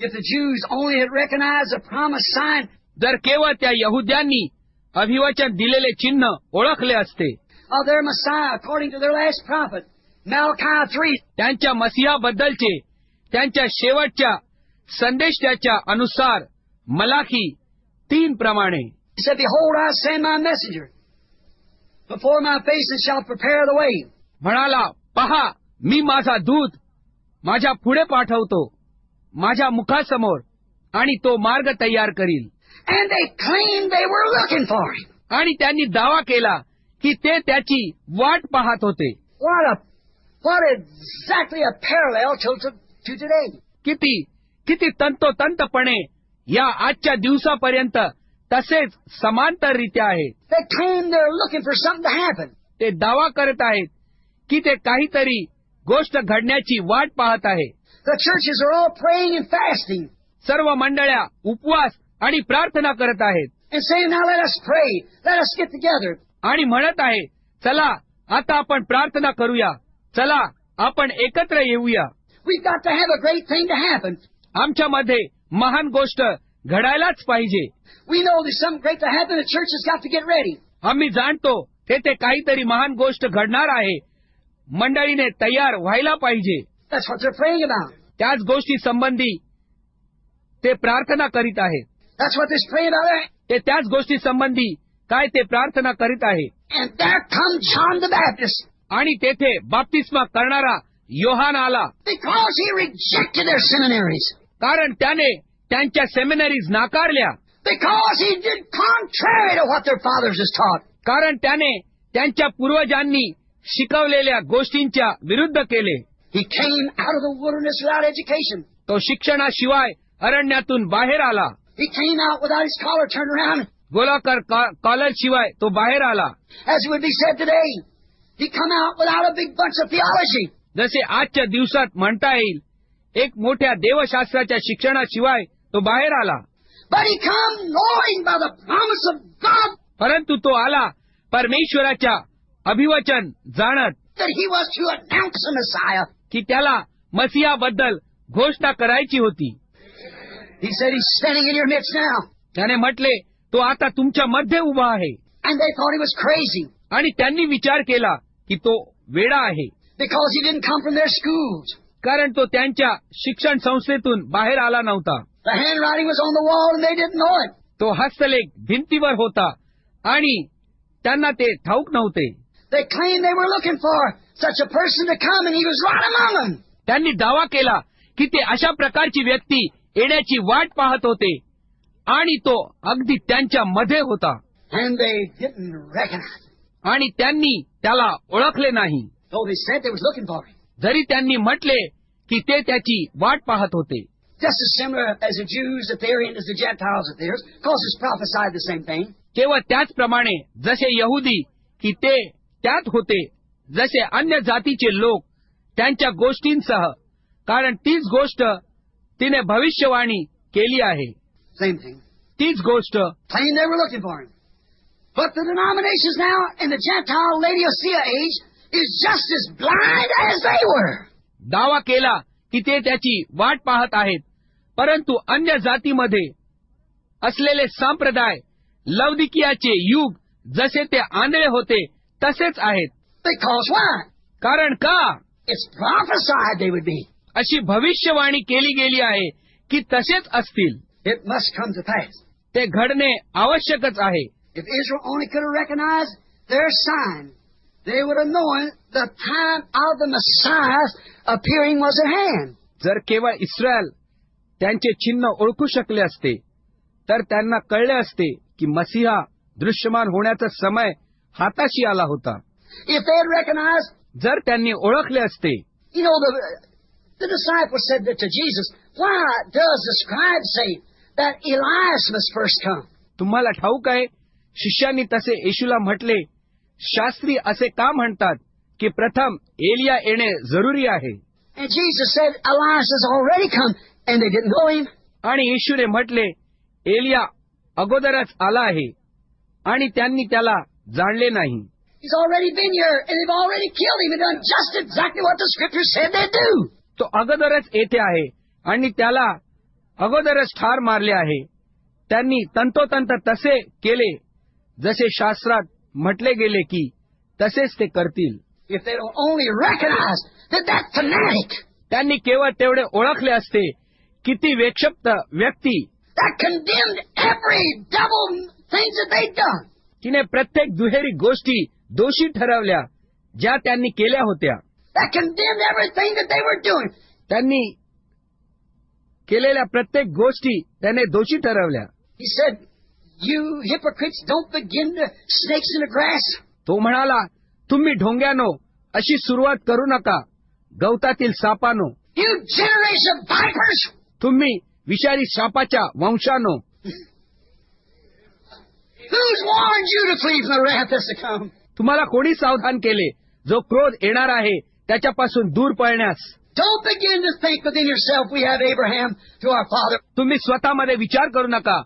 If the Jews only had recognized the promised sign, जर केवळ त्या यहुद्यांनी अभिवचन दिलेले चिन्ह ओळखले असते of their Messiah according to their last prophet, Malachi 3, त्यांच्या मसीहाबद्दलचे त्यांच्या शेवटच्या संदेशाच्या अनुसार मलाखी 3 प्रमाणे he said, Behold, I send my messenger before my face and shall prepare the way. म्हणाला, पहा, मी माझा दूत माझ्या पुढे पाठवतो, माझ्या मुखासमोर, आणि तो मार्ग तयार करील. And they claimed they were looking for him. आणि त्यांनी दावा केला की ते त्याची वाट पाहत होते. What exactly a parallel to today. किती तंतोतंतपणे या आजच्या दिवसापर्यंत तसेच समांतररित्या आहे. They claim they're looking for something to happen. ते दावा करत आहेत की ते काहीतरी गोष्ट घडण्याची वाट पाहत आहे. The churches are all praying and fasting. सर्व मंडळ्या उपवास आणि प्रार्थना करत आहेत. And saying, now let us pray. Let us get together. आणि म्हणत आहे, चला आता आपण प्रार्थना करूया, चला आपण एकत्र येऊया. We've got to have a great thing to happen. आमच्यामध्ये महान गोष्ट घडायलाच पाहिजे. We know there's something great to happen. The church has got to get ready. आम्ही जाणतो तेथे काहीतरी महान गोष्ट घडणार आहे. मंडळीने तयार व्हायला पाहिजे. That's what they're praying about. त्याच गोष्टी संबंधी ते प्रार्थना करीत आहेत. That's what they're praying about. ते त्याच गोष्टी संबंधी काय ते प्रार्थना करीत आहे. And there comes John the Baptist. आणि तेथे बाप्तिस्मा करणारा योहान आला. Because he rejected their seminaries. कारण त्याने त्यांच्या seminaries नाकारल्या. Because he did contrary to what their fathers has taught. कारण त्याने त्यांच्या पूर्वजांनी शिकवलेल्या गोष्टींच्या विरुद्ध केले. He came out of the wilderness without education. तो शिक्षणाशिवाय अरण्यातून बाहेर आला. He came out without his collar turned around. गोलाकार कॉलर शिवाय तो बाहेर आला. As would be said today, he come out without a big bunch of theology. जसे आजच्या दिवसात म्हणता येईल, एक मोठ्या देवशास्त्राच्या शिक्षणाशिवाय तो बाहेर आला. But he come knowing by the promise of God. परंतु तो आला परमेश्वराच्या अभिवचन जाणत That he was to announce the Messiah. की त्याला मसीहाबद्दल घोषणा करायची होती. He said he's standing in your midst now. त्याने म्हटले, तो आता तुमच्या मध्ये उभा आहे. And they thought he was crazy. आणि त्यांनी विचार केला की तो वेडा आहे. Because he didn't come from their schools. कारण तो त्यांच्या शिक्षण संस्थेतून बाहेर आला नव्हता. The handwriting was on the wall and they didn't know it. तो हस्तलेख भिंतीवर होता आणि त्यांना ते ठाऊक नव्हते. They claimed they were looking for such a person to come and he was right among them. त्यांनी दावा केला की ते अशा प्रकारची व्यक्ती येण्याची वाट पाहत होते आणि तो अगदी त्यांच्या मध्ये होता. And they didn't recognize him. आणि त्यांनी त्याला ओळखले नाही. Though they said they was looking for him. जरी त्यांनी म्हटले की ते त्याची वाट पाहत होते. Just as similar as the Jews at their end as the Gentiles at theirs, because it's prophesied the same thing. केवळ त्याचप्रमाणे जसे यहुदी की ते त्यात होते, जसे अन्य जातीचे लोक त्यांच्या गोष्टींसह, कारण तीच गोष्ट तिने भविष्यवाणी केली आहे. Same thing. तीच गोष्ट Claimed they were looking for him. But the denominations now in the Gentile Laodicea age is just as blind as they were. दावा केला की ते त्याची वाट पाहत आहेत, परंतु अन्य जातीमध्ये असलेले संप्रदाय लवदिकियाचे युग जसे ते आंधळे होते तसेच आहेत. Because why? कारण का? It's prophesied they would be. अशी भविष्यवाणी केली गेली आहे की तसेच असतील. It must come to pass. ते घडणे आवश्यकच आहे. If Israel only could have recognized their sign, they would have known the time of the Messiah's appearing was at hand. जर केवळ इस्रायल त्यांचे चिन्ह ओळखू शकले असते तर त्यांना कळले असते की मसीहा दृश्यमान होण्याचा समय हाताशी आला होता. If they had recognized, जर त्यांनी ओळखले असते. you know, the disciples said that to Jesus, why does the scribe say that Elias must first come? तुम्हाला ठाऊक आहे, शिष्यांनी तसे येशूला म्हटले, शास्त्री असे का म्हणतात की प्रथम एलिया येणे जरुरी आहे. And Jesus said Elias has already come and they didn't know him. आणि येशूने म्हटले, एलिया अगोदरच आला आहे आणि त्यांनी त्याला जाणले नाही. He's already been here and they've already killed him and done just exactly what the scripture said they'd do. तो अगोदरच येथे आहे आणि त्याला अगोदरच ठार मारले आहे. त्यांनी तंतोतंत तसे केले जसे शास्त्रात म्हटले गेले की तसेच ते करतील. If they don't only recognize that fanatic, त्यांनी केवळ तेवढे ओळखले असते की ती विक्षिप्त व्यक्ती that condemned every double things that they'd done, तिने प्रत्येक दुहेरी गोष्टी दोषी ठरवल्या ज्या त्यांनी केल्या होत्या. that condemned everything that they were doing. त्यांनी केलेल्या प्रत्येक गोष्टी त्याने दोषी ठरवल्या. He said, "You hypocrites, don't begin to snakes in the grass." तो म्हणाला, तुम्ही ढोंग्यानो अशी सुरुवात करू नका, गवतातील सापानो. You generation of vipers! तुम्ही विषारी सापाच्या वंशानो. Who's warned you to flee from the wrath that's to come? तुम्हाला कोणी सावधान केले जो क्रोध येणार आहे त्याच्यापासून दूर पळण्यास? Don't begin to think within yourself we have Abraham to our father. तुम्ही स्वतःमध्ये विचार करू नका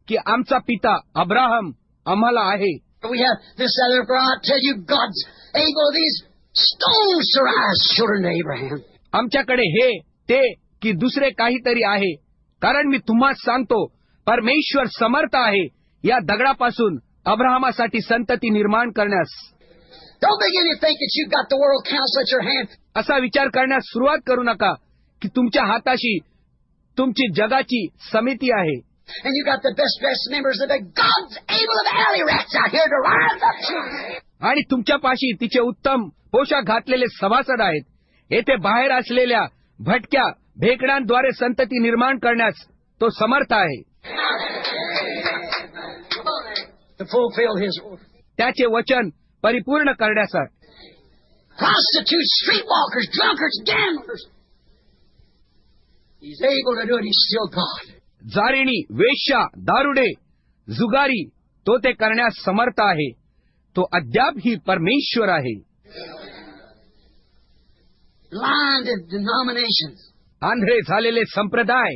की आमचा पिता अब्राहम आम्हाला आहे. We have this other, for I tell you, God's able these stones to rise children to Abraham. आमच्याकडे हे ते की दुसरे काहीतरी आहे, कारण मी तुम्हाला सांगतो परमेश्वर समर्थ आहे या दगडापासून अब्राहमासाठी संतती निर्माण करण्यास. Don't begin to think that you've got the world council at your hand. असा विचार करण्यास सुरुवात करू नका की तुमच्या हाताशी तुमची जगाची समिती आहे And you got the best dressed members of the God's able of alley rats out here to rise up. आणि तुमच्यापाशी तिचे उत्तम पोशाख घातलेले सभासद आहेत. येथे बाहेर असलेल्या भटक्या भेकडांद्वारे संतती निर्माण करण्यास तो समर्थ आहे. To fulfill his word. त्याचे वचन परिपूर्ण करण्यासाठी. Prostitutes, streetwalkers, drunkards, gamblers. He's able to do it. He's still God. जारिणी, वेश्या, दारुडे, जुगारी तो ते करण्यास समर्थ आहे. तो अद्याप ही परमेश्वर आहे. Blinded denominations. आंधळे झालेले संप्रदाय.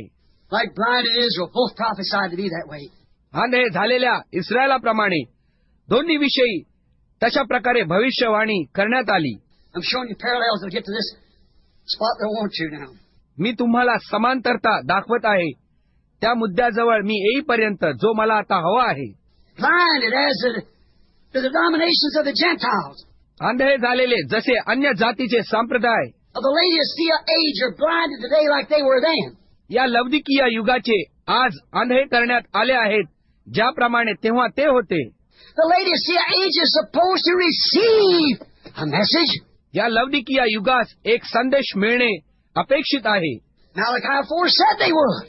Like blinded Israel, both prophesied to be that way. आंधळे झालेल्या इस्रायलाप्रमाणे दोन्ही विषयी तशा प्रकारे भविष्यवाणी करण्यात आली. I'm showing you parallels to get to this spot that I want you now. मी तुम्हाला समांतरता दाखवत आहे त्या मुद्द्याजवळ मी येईपर्यंत जो मला आता हवा आहे. Blinded as to the dominations of the Gentiles. आंधळे झालेले जसे अन्य जातीचे संप्रदाय Of the Laodicea age are blinded today like they were then. या लवदिकीय युगाचे आज आंधळे करण्यात आले आहेत ज्याप्रमाणे तेव्हा ते होते. The Laodicea age is supposed to receive a message. या लवदिकीय युगास एक संदेश मिळणे अपेक्षित आहे. Malachi 4 said they would.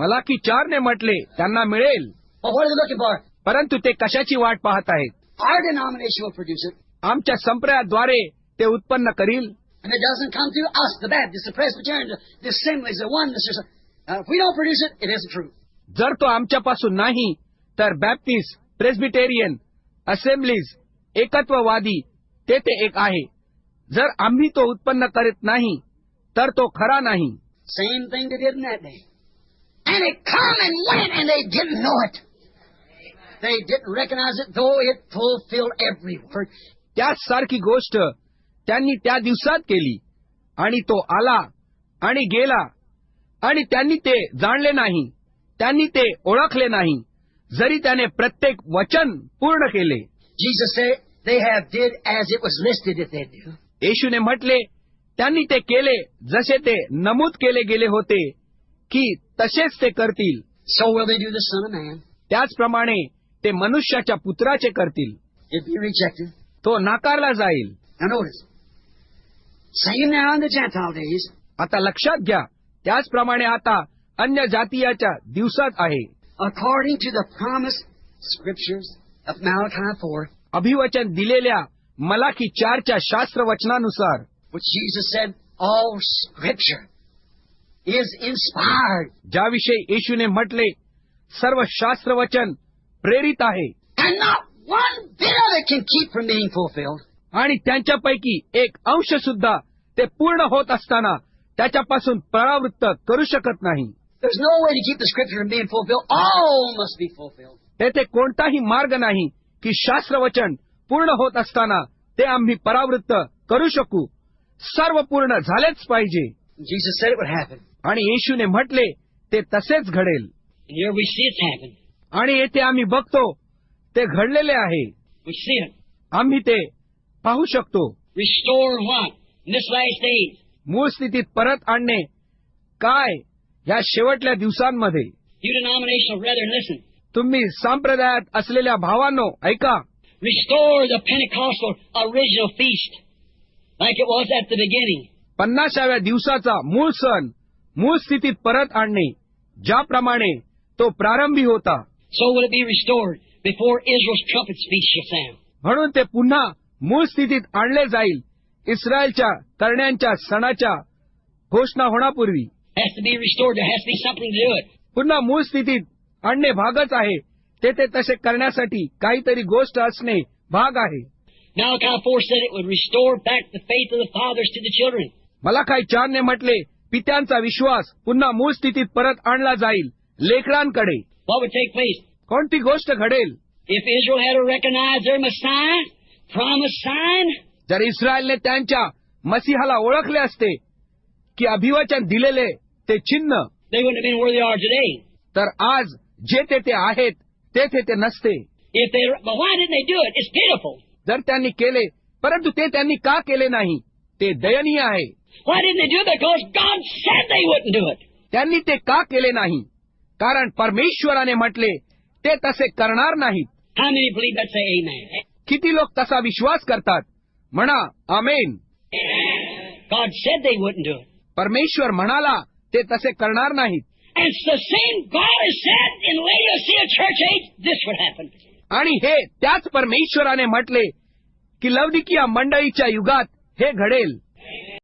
Malachi 4 ने म्हटले त्यांना मिळेल. But what are they looking for? परंतु ते कशाची वाट पाहत आहेत? Our denomination will produce it. आमच्या संप्रदायाद्वारे ते उत्पन्न करील. And it doesn't come through us, the Baptists, the Presbyterians, the Assemblies, the Oneness. If we don't produce it, it isn't true. जर तो आमच्यापासून नाही तर बॅप्टिस्ट, प्रेस्बिटेरियन, असेंब्लीज, एकत्ववादी ते एक आहे. जर आम्ही तो उत्पन्न करीत नाही तर तो खरा नाही. Same thing they did in that day. And it come and went and they didn't know it. They didn't recognize it, though it fulfilled every word. त्याच सारखी गोष्ट त्यांनी त्या दिवसात केली आणि तो आला आणि गेला आणि त्यांनी ते जाणले नाही, त्यांनी ते ओळखले नाही, जरी त्याने प्रत्येक वचन पूर्ण केले. Jesus said they have did as it was listed that they do. येशूने म्हटले त्यांनी ते केले जसे ते नमूद केले गेले होते की तसेच ते करतील. So will they do the Son of Man. त्याचप्रमाणे ते मनुष्याच्या पुत्राचे करतील. It'll be rejected. तो नाकारला जाईल. Now notice. Same now in the Gentile days. आता लक्षात घ्या, त्याचप्रमाणे आता अन्य जातीयाच्या दिवसात आहे. According to the promised scriptures of Malachi 4. अभिवचन दिलेल्या Malachi 4च्या शास्त्रवचनानुसार. Which Jesus said, all scripture is inspired. ज्याविषयी येशूने म्हटले सर्व शास्त्रवचन प्रेरित आहे. And not one bit of it can keep from being fulfilled. आणि त्यांच्यापैकी एक अंश सुद्धा ते पूर्ण होत असताना त्याच्यापासून परावृत्त करू शकत नाही. There's no way to keep the scripture from being fulfilled. All must be fulfilled. तेथे कोणताही मार्ग नाही की शास्त्रवचन पूर्ण होत असताना ते आम्ही परावृत्त करू शकू. सर्व पूर्ण झालेच पाहिजे. Jesus said it would happen. आणि येशूने म्हटले ते तसेच घडेल. And here we see it's happened. आणि येथे आम्ही बघतो ते घडलेले आहे. We see it. आम्ही ते पाहू शकतो. Restore what? In this last days. मूळ स्थितीत परत आणणे काय ह्या शेवटल्या दिवसांमध्ये. You denominational brethren, listen. तुम्ही संप्रदायात असलेल्या भावांनो ऐका. Restore the Pentecostal original feast like it was at the beginning. 50व्या दिवसाचा मूळ सण मूळ स्थितीत परत आणणे ज्याप्रमाणे तो प्रारंभी होता. So will it be restored before Israel's trumpets feast shall sound. म्हणून ते पुन्हा मूळ स्थितीत आणले जाईल इस्रायलच्या करण्यांच्या सणाच्या घोषणा होण्यापूर्वी. Has to be restored. There has to be something to do it. पुन्हा मूळ स्थितीत आणणे भागच आहे. तेथे तसे करण्यासाठी काहीतरी गोष्ट असणे भाग आहे. Malachi 4 said it would restore back the faith of the fathers to the children. मलाखाई 4 ने म्हटले पित्यांचा विश्वास पुन्हा मूळ स्थितीत परत आणला जाईल लेकरांकडे. What would take place? कोणती गोष्ट घडेल? If Israel had to recognize their Messiah, promised sign, जर इस्रायलने त्यांच्या मसीहाला ओळखले असते की अभिवचन दिलेले ते चिन्ह, they wouldn't have been where they are today. तर आज जे तेथे आहेत तेथे ते नसते. But why didn't they do it? It's pitiful. जर त्यांनी केले परंतु ते त्यांनी का केले नाही ते दयनीय आहे. Why didn't they do it? Because God said they wouldn't do it. त्यांनी ते का केले नाही? कारण परमेश्वराने म्हटले ते तसे करणार नाहीत. How many believe that? Say amen. किती लोक तसा विश्वास करतात? म्हणा आमेन. God said they wouldn't do it. परमेश्वर म्हणाला ते तसे करणार नाहीत. And it's the same God has said in Laodicea church age, this would happen. आणि हे त्याच परमेश्वराने म्हटले की लवदिकिया मंडळीच्या युगात हे घडेल.